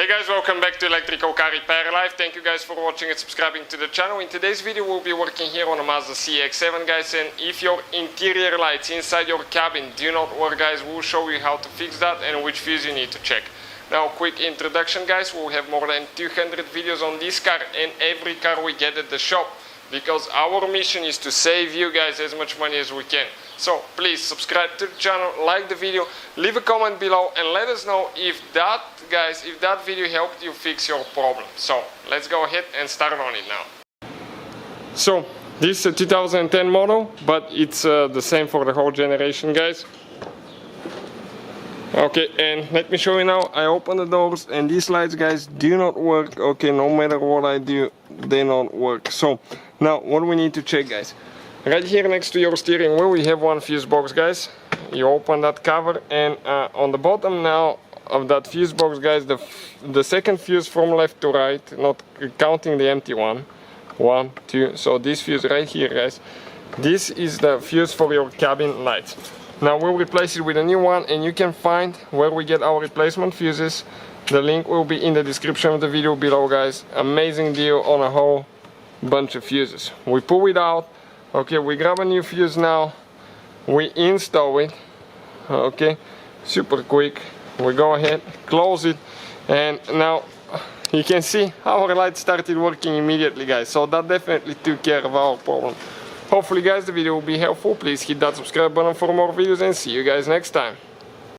Hey guys, welcome back to Electrical Car Repair Live. Thank you guys for watching and subscribing to the channel. In today's video we'll be working here on a Mazda CX-7 guys, and if your interior lights inside your cabin do not work guys, we'll show you how to fix that and which fuse you need to check. Now quick introduction guys, we'll have more than 200 videos on this car and every car we get at the shop, because our mission is to save you guys as much money as we can. So please subscribe to the channel, like the video, leave a comment below and let us know if that video helped you fix your problem. So let's go ahead and start on it now. So this is a 2010 model, but it's the same for the whole generation guys. Okay, and let me show you now. I open the doors and these lights guys do not work. Okay, no matter what I do, they don't work. So now what do we need to check guys? Right here next to your steering wheel we have one fuse box guys. You open that cover and on the bottom now of that fuse box guys, the second fuse from left to right, not counting the empty one. 1, 2, so this fuse right here guys, this is the fuse for your cabin lights. Now we'll replace it with a new one, and you can find where we get our replacement fuses. The link will be in the description of the video below guys. Amazing deal on a whole bunch of fuses. We pull it out. Okay, we grab a new fuse now, we install it. Okay, super quick. We go ahead, close it, and now you can see our light started working immediately guys. So that definitely took care of our problem. Hopefully guys the video will be helpful. Please hit that subscribe button for more videos and see you guys next time.